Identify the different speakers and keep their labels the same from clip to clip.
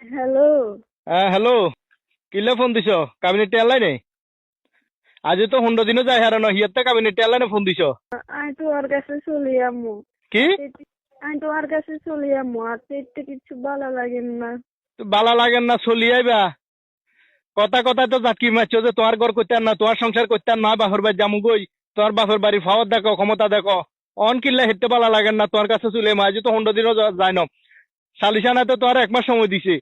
Speaker 1: Hello.
Speaker 2: Hello, কিলে phone দিছ? Cabinet টেয়ার নাই? আজ তো 15 দিনও যায় হারানো হিয়াতে কাবিনেট টেয়ার লাইনে ফোন দিছ?
Speaker 1: আমি তো ওর কাছে চলে যাবো।
Speaker 2: কি?
Speaker 1: আমি তো ওর কাছে চলে যাবো, আর তো একটু কিছু ভালো লাগেন না।
Speaker 2: বালা লাগেন না চলি আইবা? কথা কথায় তো জাটকি মারছো যে তোমার ঘর করতে না, তোমার সংসার করতে না, বাপের বাড়ি জামু গই, তোমার বাপের বাড়ি ফাওয়ার দেখো, ক্ষমতা দেখো। অন কিল্লা হেঁটে বালা লাগেন না তোমার কাছে চলে মা, আজ তো 15 দিনও যায় না। সালিশানা তো তোমার 1 মাস সময় দিছে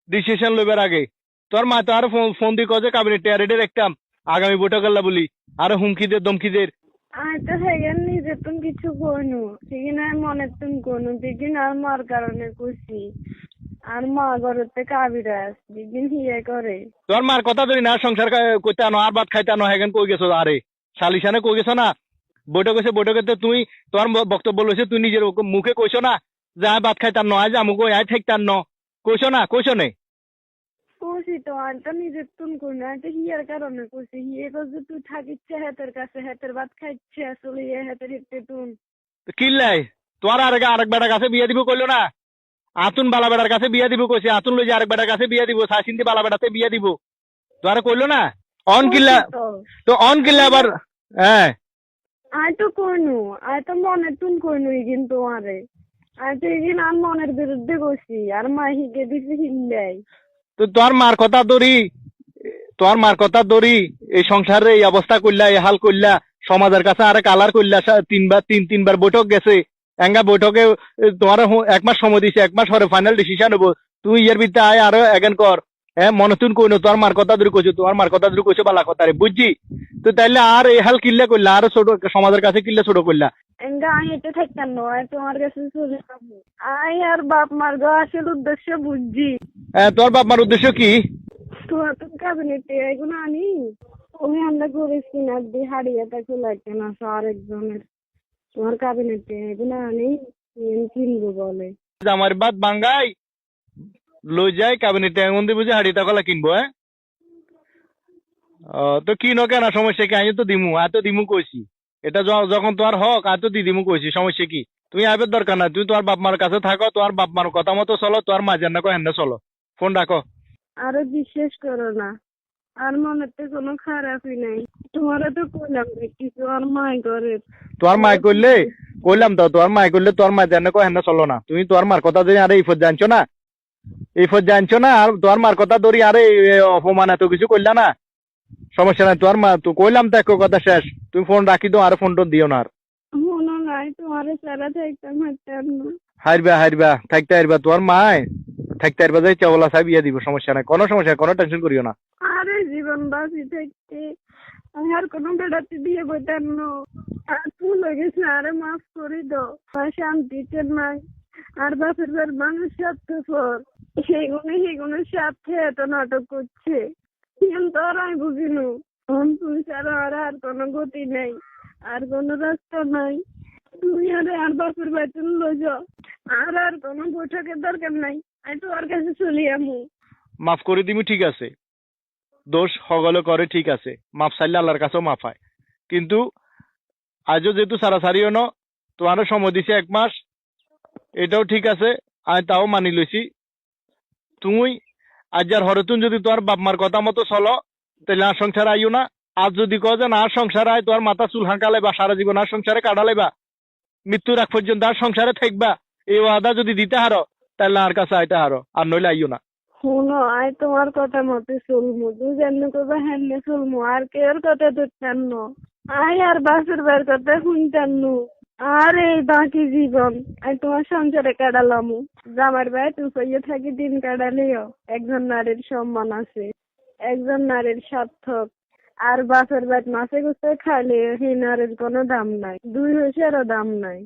Speaker 2: ডিসিশন লইবার আগে। তোর মা তো আর ফোন দি কয়ে কাবিনেট টেয়ার রেডি রাখতাম আগামী বৈঠক আল্লাহ বলি, আর হুমকিদের দমকিদের।
Speaker 1: আমি তো সেখান নিজে তুমি কিছু কইনু, সেখানে মনে তুমি কইনু, দিদিন আর মার কারণে খুশি। আর মা ঘরেতে কাবিরাজ দিদিন হিয়ে করে।
Speaker 2: তোর মার কথা ধরি না, সংসার করতে আনো আর ভাত খাইতে আনো, হ্যাঁ কই গেছো? আরে সালিশানে কই গেছো না? বৈঠক হয়েছে, বৈঠকে তো তুই তোমার বক্তব্য লইছে, তুই নিজের মুখে কইছো না যে আয় ভাত খাইতে আনো, আজ আমুক আয় ঠেকতে আনো, কইছো না? কইছো নে?
Speaker 1: খুশি তো আমি তো নিজে তুমি কইনু, আমি তো হিয়ার কারণে খুশি। হিয়ে করছে তুই থাকিচ্ছে হাতের কাছে, হাতের ভাত খাইছে আসলে হাতের হিতে তুমি।
Speaker 2: কিল্লাই তোমার আরেক বেটার কাছে বিয়ে দিব কইলো না? আতুন বালা বেটার কাছে বিয়ে দিব কইছে, আতুন লই যে আরেক বেটার কাছে বিয়ে দিব, সাইসিন্দি বালা বেটাতে বিয়ে দিব, তোরা কইলো না? অন কিল্লা
Speaker 1: খুশি তো
Speaker 2: তো অন কিল্লা
Speaker 1: আমি
Speaker 2: আবার। হ্যাঁ,
Speaker 1: আয় তো কইনু, আয় তো মনে তুন কইনু ইগিন তোমারে। আয় তো ইগিন আর মনের বিরুদ্ধে বসি, আর মা হিগে দিছে হিল্লাই।
Speaker 2: তো তোর মার কথা ধরি, তোর মার কথা ধরি এই সংসারে এই অবস্থা করলা, এই হাল করলা, সমাজের কাছে আরে কালার করলা, তিনবার বৈঠক গেছে, এঙ্গা বৈঠকে তোমার 1 মাস সময় দিছে, 1 মাস পরে ফাইনাল ডিসিশন হবো। তুই এর ভিতরে আয় আরো এগেন কর। হ্যাঁ, মনে তুন কইনো তোর মার কথা ধরে কইছো, তোমার মার কথা ধরে কইছো বালা কথা রে, বুঝছি? তো তাইলে আর এই হাল কিল্লা করলা, আরো ছোট সমাজের কাছে কিল্লা ছোট করলা।
Speaker 1: এঙ্গা আয় এটা থাকতাম না, আয় তোমার কাছে চলে যাবো। আয় আর বাপ মার গো আসল উদ্দেশ্য বুঝছি।
Speaker 2: তোর বাপ মার উদ্দেশ্য কি?
Speaker 1: তোমার তো ক্যাবিনেটে এগুলো আনি, ওই আমরা করেছি না দিয়ে হারিয়েটা চলে একটা না আরেকজনের। তোমার ক্যাবিনেটে এগুলো আনি কিনবো বলে।
Speaker 2: আমার বাদ বাঙ্গাই লই যাই ক্যাবিনেটে এমন দিব যে হাড়ি টাকা কিনবো। হ্যাঁ, তো কিনো কেন, সমস্যা কি? আমি তো দিমু, এত দিমু কইছি। এটা যখন তোমার হক এত দিমু কইছি, সমস্যা কি? তুমি আইবার দরকার নাই, তুমি তোমার বাপ মার কাছে থাকো, তোমার বাপ মার কথা মতো চলো, তোমার মা যেন কো হেন চলো। ফোন রাখো।
Speaker 1: আরো বিশ্বাস করো না, আর মনেতে কোনো খারাপই নাই। তোমারা তো কইলাম যে কিছু আর মাই করে।
Speaker 2: তোমার মা করলে কইলাম তো, তোমার মা করলে তোমার মা যেন কো হেন চলো না। তুমি তোমার মার কথা ধরে আরে ইফত জানছো না, ইফত জানছো না, আর তোমার মার কথা ধরি আরে অপমান এত কিছু করলা না। সমস্যা নাই, তোমার মা তো কইলাম তো, এক কথা শেষ। তুমি ফোন রাখি দাও, আর ফোন টোন দিও না আর।
Speaker 1: মনে নাই তোমারে সারা থাকতাম হাঁটতাম না।
Speaker 2: হারবা হারবা থাকতে হারবা, তোমার মায় থাকতে হারবা, যাই চাওলা সাহেব বিয়ে দিব, সমস্যা নাই, কোনো সমস্যা, কোনো টেনশন করিও না।
Speaker 1: আরে জীবন বাঁচি থাকতে আমি আর কোনো বেড়াতে দিয়ে বইতাম না। আর তুই লেগেছে আরে মাফ করে দাও, আর শান্তিতে নাই। আর বাপের বাড়ির মানুষ স্বার্থপর, সেগুলো স্বার্থে এত নাটক করছে। কিন্তু আর আমি বুঝিনু তুই ছাড়া আর কোনো গতি নেই, আর কোনো রাস্তা নাই। তুই আর বাপের বাড়িতে লই যাও, আর কোনো বৈঠকের দরকার নাই। আমি তোর কাছে চলি আমু।
Speaker 2: মাফ করে দিবি, ঠিক আছে। দোষ হগলে করে, ঠিক আছে। মাফ চাইলে আল্লাহর কাছেও মাফ হয়। কিন্তু আজও যেহেতু সারাসারিও ন, তোমারও সময় দিছে 1 মাস, এটাও ঠিক আছে, আমি তাও মানি লইছি। তুমি আজ আর হরতুন যদি তোমার বাপ মার কথা মতো চলো, তাহলে আর সংসার আইও না। আজ যদি কো যে না আর সংসার আয়, তোমার মাথা চুল হাঁকালে বা সারা জীবন আর সংসারে কাটালে বা মৃত্যুর আগ পর্যন্ত আর সংসারে থাকবা, এই ওয়াদা যদি দিতে হারো, তাহলে আর কাছে আইতে হারো, আর নইলে আইও না।
Speaker 1: শুনো আয় তোমার কথা মতে চলমু, তুই যেমনি করবা হেমনি চলমু, আর কেউর কথা ধরতাম না। আয় আর বাসুর বের কথা শুনতাম নু। আর এই বাকি জীবন আমি তোমার সংসারে কাটালামু। জামার ভাই তুই কইয়ে থাকি দিন কাটালেও একজন নারীর সম্মান আছে, একজন নারীর সার্থক। আর বাসের বাদ মাসে গুছে খাইলে সেই নারীর কোনো দাম নাই, 2 পয়সারও দাম নাই।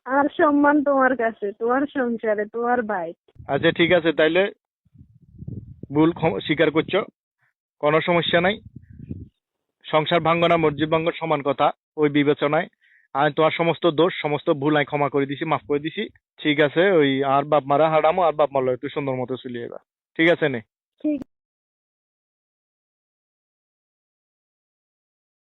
Speaker 1: আর সম্মান তোমার কাছে, তোমার সংসারে, তোমার ভাই।
Speaker 2: আচ্ছা ঠিক আছে, তাইলে ভুল স্বীকার করছো, কোনো সমস্যা নাই। সংসার ভাঙ্গ না মসজিদ ভাঙ্গ সমান কথা, ওই বিবেচনায় আমি তোমার সমস্ত দোষ সমস্ত ভুল আমি ক্ষমা করে দিছি, মাফ করে দিছি। ঠিক আছে, ওই আর বাপ মারা হারামো, আর বাপ মারলো একটু সুন্দর মতো চলিয়ে, ঠিক আছে নে?
Speaker 1: ঠিক